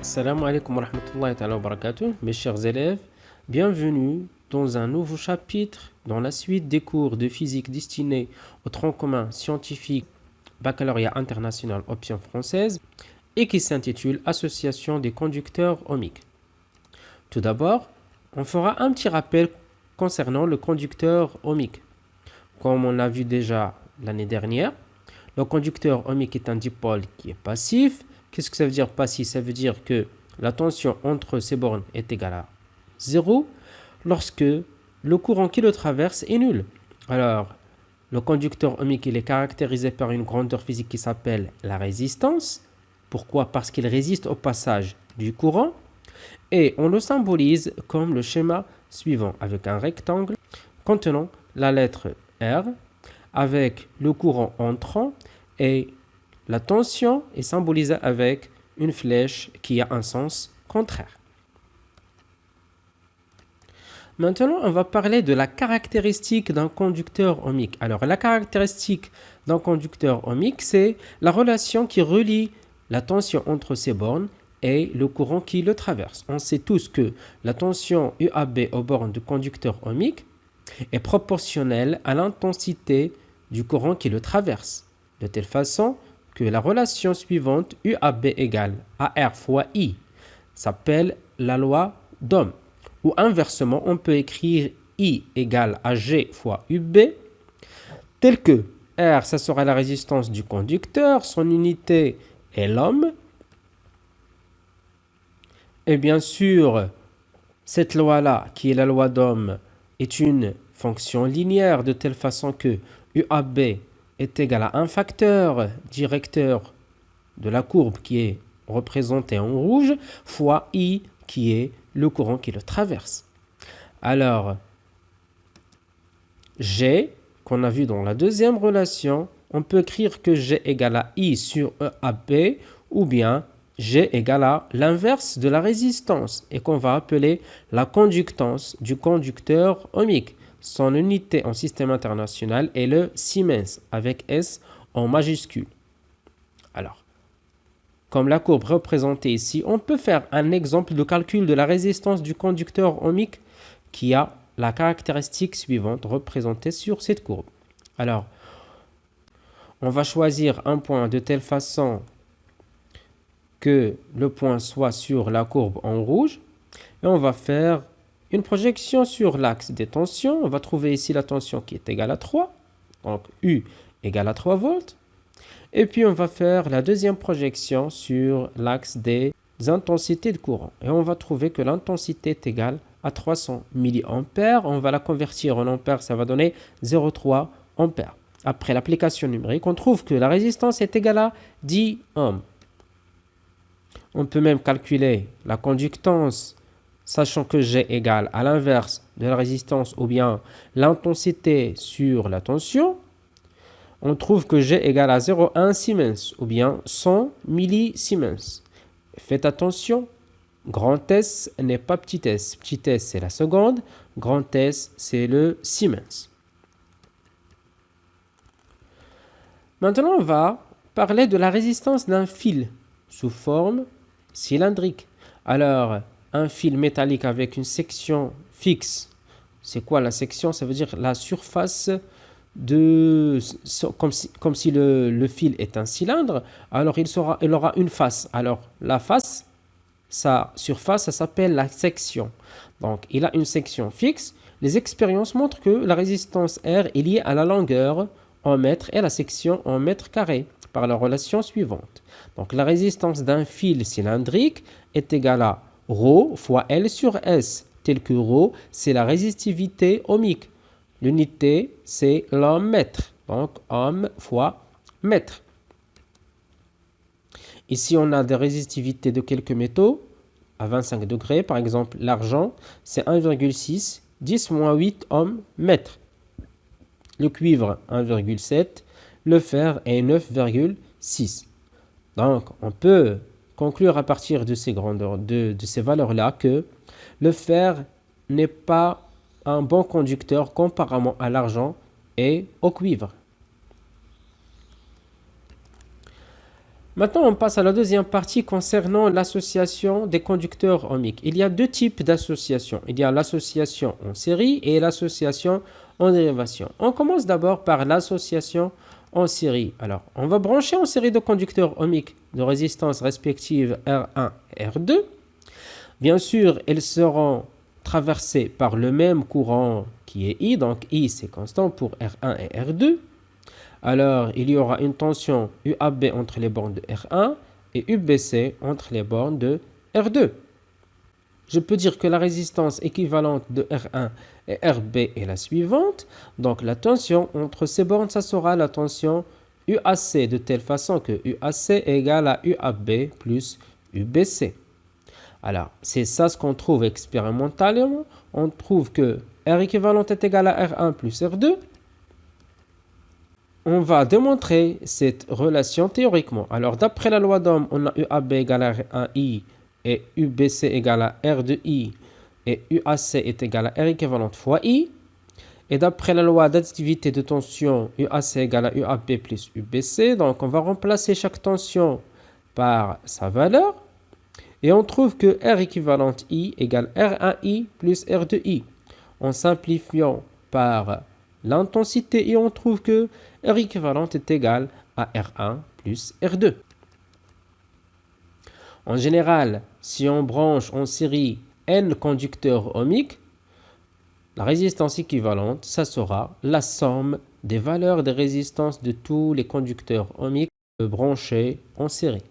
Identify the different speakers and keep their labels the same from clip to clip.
Speaker 1: Assalamu alaikum wa rahmatullahi ta'ala wa barakatuh, mes chers élèves, bienvenue dans un nouveau chapitre dans la suite des cours de physique destinés au tronc commun scientifique baccalauréat international option française et qui s'intitule Association des conducteurs ohmiques. Tout d'abord, on fera un petit rappel concernant le conducteur ohmique. Comme on l'a vu déjà l'année dernière, le conducteur ohmique est un dipôle qui est passif. Qu'est-ce que ça veut dire passif? Ça veut dire que la tension entre ces bornes est égale à 0 lorsque le courant qui le traverse est nul. Alors, le conducteur ohmique il est caractérisé par une grandeur physique qui s'appelle la résistance. Pourquoi? Parce qu'il résiste au passage du courant. Et on le symbolise comme le schéma suivant, avec un rectangle contenant la lettre R, avec le courant entrant et la tension est symbolisée avec une flèche qui a un sens contraire. Maintenant, on va parler de la caractéristique d'un conducteur ohmique. Alors, la caractéristique d'un conducteur ohmique, c'est la relation qui relie la tension entre ces bornes et le courant qui le traverse. On sait tous que la tension UAB aux bornes du conducteur ohmique est proportionnelle à l'intensité du courant qui le traverse, de telle façon que la relation suivante UAB égale AR fois I s'appelle la loi d'Ohm. Ou inversement, on peut écrire I égale AG fois UB, tel que R, ça sera la résistance du conducteur, son unité est l'ohm. Et bien sûr, cette loi-là, qui est la loi d'Ohm, est une fonction linéaire de telle façon que UAB est égal à un facteur directeur de la courbe qui est représenté en rouge fois I qui est le courant qui le traverse. Alors, G, qu'on a vu dans la deuxième relation, on peut écrire que G égale à I sur EAB ou bien G égale à l'inverse de la résistance et qu'on va appeler la conductance du conducteur ohmique. Son unité en système international est le Siemens avec S en majuscule. Alors, comme la courbe représentée ici, on peut faire un exemple de calcul de la résistance du conducteur ohmique qui a la caractéristique suivante représentée sur cette courbe. Alors, on va choisir un point de telle façon que le point soit sur la courbe en rouge et on va faire une projection sur l'axe des tensions. On va trouver ici la tension qui est égale à 3, donc U égale à 3 volts. Et puis on va faire la deuxième projection sur l'axe des intensités de courant. Et on va trouver que l'intensité est égale à 300 mA. On va la convertir en ampères, ça va donner 0,3 ampères. Après l'application numérique, on trouve que la résistance est égale à 10 ohms. On peut même calculer la conductance, sachant que G égale à l'inverse de la résistance ou bien l'intensité sur la tension. On trouve que G égale à 0,1 Siemens ou bien 100 millisiemens. Faites attention, grand S n'est pas petit s. Petit s c'est la seconde, grand S c'est le Siemens. Maintenant on va parler de la résistance d'un fil sous forme cylindrique. Alors, un fil métallique avec une section fixe, c'est quoi la section? Ça veut dire la surface comme si le fil est un cylindre, alors il aura une face. Alors, la face, sa surface, ça s'appelle la section. Donc, il a une section fixe. Les expériences montrent que la résistance R est liée à la longueur en mètres et la section en mètres carrés par la relation suivante. Donc, la résistance d'un fil cylindrique est égale à ρ fois L sur S, tel que ρ, c'est la résistivité ohmique. L'unité, c'est l'ohm-mètre. Donc, ohm fois mètre. Ici, on a des résistivités de quelques métaux à 25 degrés. Par exemple, l'argent, c'est 1,6, 10-8 ohm-mètre. Le cuivre, 1,7. Le fer est 9,6. Donc, on peut conclure à partir de ces grandeurs, de ces valeurs-là, que le fer n'est pas un bon conducteur comparément à l'argent et au cuivre. Maintenant, on passe à la deuxième partie concernant l'association des conducteurs ohmiques. Il y a deux types d'associations. Il y a l'association en série et l'association en dérivation. On commence d'abord par l'association en série. Alors, on va brancher en série de conducteurs ohmiques de résistance respective R1 et R2. Bien sûr, elles seront traversées par le même courant qui est I. Donc, I, c'est constant pour R1 et R2. Alors, il y aura une tension UAB entre les bornes de R1 et UBC entre les bornes de R2. Je peux dire que la résistance équivalente de R1 et RB est la suivante. Donc, la tension entre ces bornes, ça sera la tension UAC de telle façon que UAC est égal à UAB plus UBC. Alors, c'est ça ce qu'on trouve expérimentalement. On trouve que R équivalente est égal à R1 plus R2. On va démontrer cette relation théoriquement. Alors, d'après la loi d'Ohm, on a UAB égale à R1I et UBC égale à R de I et UAC est égal à R équivalente fois I. Et d'après la loi d'additivité de tension, UAC égale à UAB plus UBC. Donc, on va remplacer chaque tension par sa valeur. Et on trouve que R équivalente I égale R1I plus R de I. En simplifiant par l'intensité, et on trouve que R équivalente est égal à R1 plus R2. En général, si on branche en série N conducteurs ohmiques, la résistance équivalente, ça sera la somme des valeurs de résistance de tous les conducteurs ohmiques branchés en série.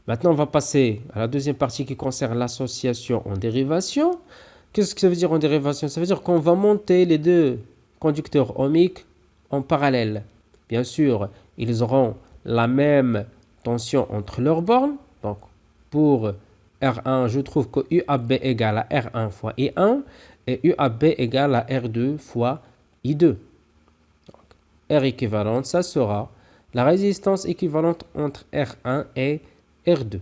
Speaker 1: Maintenant, on va passer à la deuxième partie qui concerne l'association en dérivation. Qu'est-ce que ça veut dire en dérivation? Ça veut dire qu'on va monter les deux conducteurs ohmiques en parallèle. Bien sûr, ils auront la même tension entre leurs bornes. Donc, pour R1, je trouve que UAB égale à R1 fois I1 et UAB égale à R2 fois I2. Donc, R équivalente, ça sera la résistance équivalente entre R1 et R2.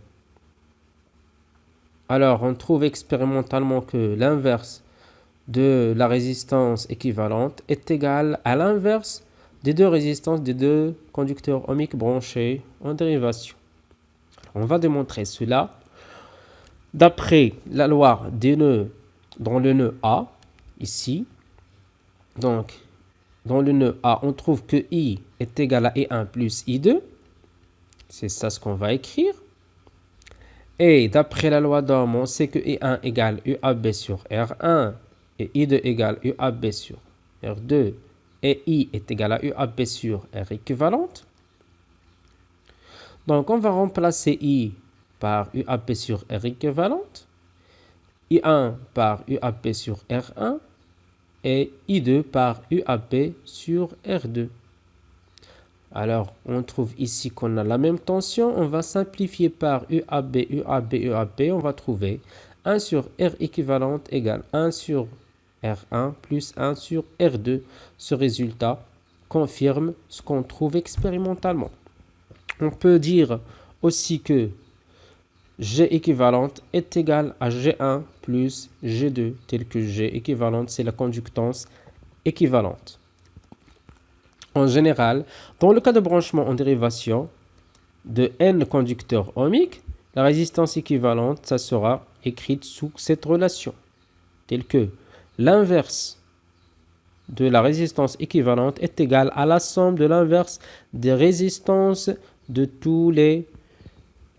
Speaker 1: Alors, on trouve expérimentalement que l'inverse de la résistance équivalente est égal à l'inverse des deux résistances des deux conducteurs ohmiques branchés en dérivation. On va démontrer cela d'après la loi des nœuds dans le nœud A, ici. Donc, dans le nœud A, on trouve que I est égal à I1 plus I2. C'est ça ce qu'on va écrire. Et d'après la loi d'Ohm, on sait que I1 égale UAB sur R1 et I2 égale UAB sur R2 et I est égal à UAB sur R équivalente. Donc, on va remplacer I par UAB sur R équivalente, I1 par UAB sur R1 et I2 par UAB sur R2. Alors, on trouve ici qu'on a la même tension. On va simplifier par UAB, UAB, UAB. On va trouver 1 sur R équivalente égale 1 sur R1 plus 1 sur R2. Ce résultat confirme ce qu'on trouve expérimentalement. On peut dire aussi que G équivalente est égale à G1 plus G2, tel que G équivalente, c'est la conductance équivalente. En général, dans le cas de branchement en dérivation de N conducteurs ohmiques, la résistance équivalente, ça sera écrite sous cette relation, telle que l'inverse de la résistance équivalente est égale à la somme de l'inverse des résistances de tous les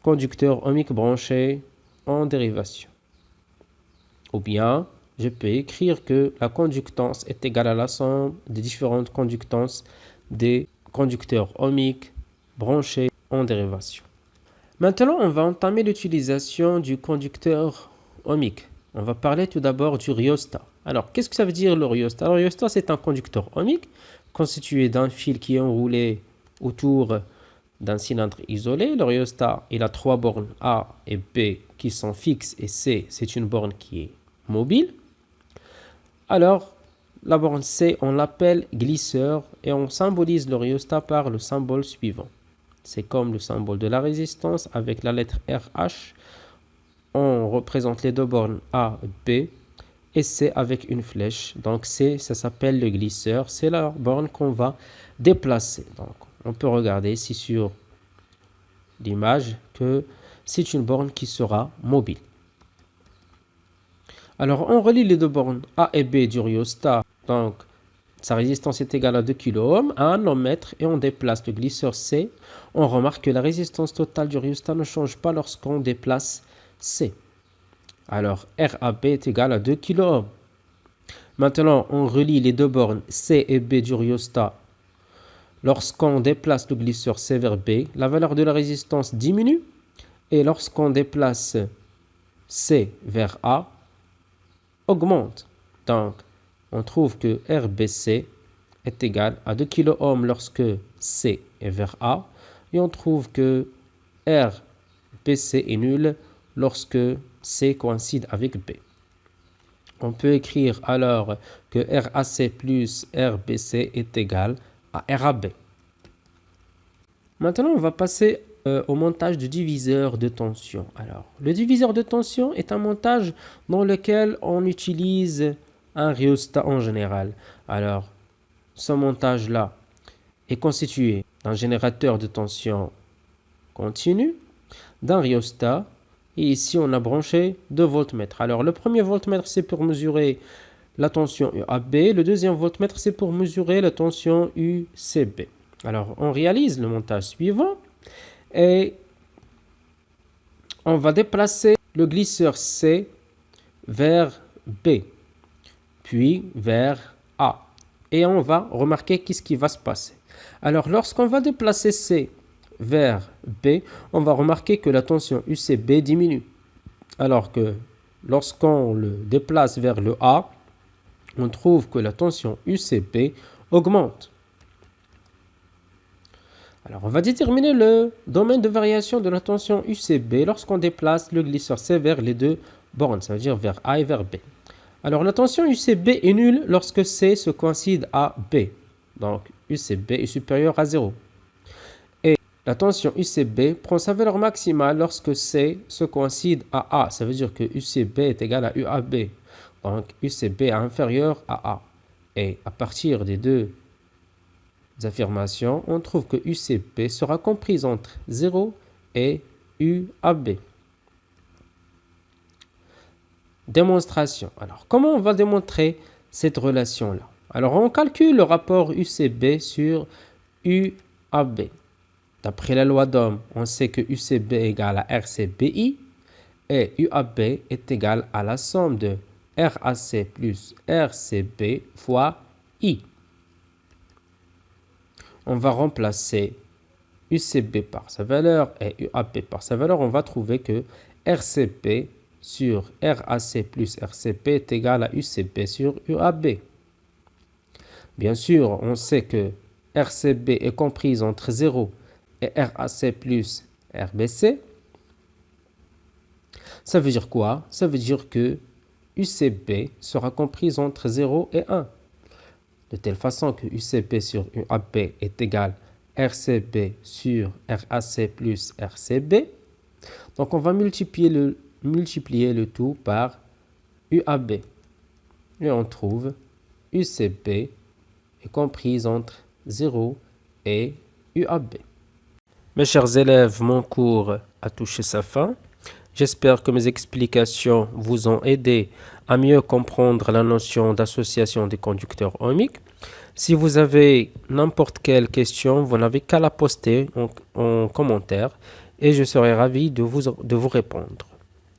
Speaker 1: conducteurs ohmiques branchés en dérivation. Ou bien, je peux écrire que la conductance est égale à la somme des différentes conductances des conducteurs ohmiques branchés en dérivation. Maintenant, on va entamer l'utilisation du conducteur ohmique. On va parler tout d'abord du rhéostat. Alors, qu'est-ce que ça veut dire le rhéostat? Le rhéostat, c'est un conducteur ohmique constitué d'un fil qui est enroulé autour d'un cylindre isolé. Le rhéostat, il a 3 bornes A et B qui sont fixes et C, c'est une borne qui est mobile. Alors, la borne C, on l'appelle glisseur et on symbolise le rhéostat par le symbole suivant. C'est comme le symbole de la résistance avec la lettre RH. On représente les deux bornes A et B et C avec une flèche. Donc C, ça s'appelle le glisseur. C'est la borne qu'on va déplacer. Donc on peut regarder ici sur l'image que c'est une borne qui sera mobile. Alors, on relie les deux bornes A et B du rhéostat. Donc, sa résistance est égale à 2 kΩ à 1 ohmmètre et on déplace le glisseur C. On remarque que la résistance totale du rhéostat ne change pas lorsqu'on déplace C. Alors, RAB est égal à 2 kΩ. Maintenant, on relie les deux bornes C et B du rhéostat. Lorsqu'on déplace le glisseur C vers B, la valeur de la résistance diminue. Et lorsqu'on déplace C vers A, augmente. Donc, on trouve que RBC est égal à 2 kΩ lorsque C est vers A. Et on trouve que RBC est nul lorsque C coïncide avec B. On peut écrire alors que RAC plus RBC est égal à RAB. Maintenant, on va passer au montage du diviseur de tension. Alors, le diviseur de tension est un montage dans lequel on utilise un rhéostat en général. Alors, ce montage-là est constitué d'un générateur de tension continue, d'un rhéostat, et ici on a branché deux voltmètres. Alors, le premier voltmètre, c'est pour mesurer la tension UAB, le deuxième voltmètre, c'est pour mesurer la tension UCB. Alors, on réalise le montage suivant et on va déplacer le glisseur C vers B, puis vers A. Et on va remarquer qu'est-ce qui va se passer. Alors, lorsqu'on va déplacer C vers B, on va remarquer que la tension UCB diminue. Alors que lorsqu'on le déplace vers le A, on trouve que la tension UCB augmente. Alors, on va déterminer le domaine de variation de la tension UCB lorsqu'on déplace le glisseur C vers les deux bornes, ça veut dire vers A et vers B. Alors, la tension UCB est nulle lorsque C se coïncide à B. Donc, UCB est supérieur à 0. Et la tension UCB prend sa valeur maximale lorsque C se coïncide à A. Ça veut dire que UCB est égal à UAB. Donc, UCB est inférieur à A. Et à partir des deux affirmations, on trouve que UCB sera comprise entre 0 et UAB. Démonstration. Alors, comment on va démontrer cette relation-là? Alors, on calcule le rapport UCB sur UAB. D'après la loi d'Ohm, on sait que UCB est égal à RCBI et UAB est égal à la somme de RAC plus RCB fois I. On va remplacer UCB par sa valeur et UAB par sa valeur. On va trouver que RCB sur RAC plus RCB est égal à UCB sur UAB. Bien sûr, on sait que RCB est comprise entre 0 et RAC plus RBC. Ça veut dire quoi? Ça veut dire que UCB sera comprise entre 0 et 1. De telle façon que UCB sur UAB est égal à RCB sur RAC plus RCB. Donc, on va multiplier le tout par UAB. Et on trouve UCB est comprise entre 0 et UAB. Mes chers élèves, mon cours a touché sa fin. J'espère que mes explications vous ont aidé à mieux comprendre la notion d'association des conducteurs ohmiques. Si vous avez n'importe quelle question, vous n'avez qu'à la poster en commentaire et je serai ravi de vous répondre.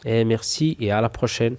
Speaker 1: Et merci et à la prochaine.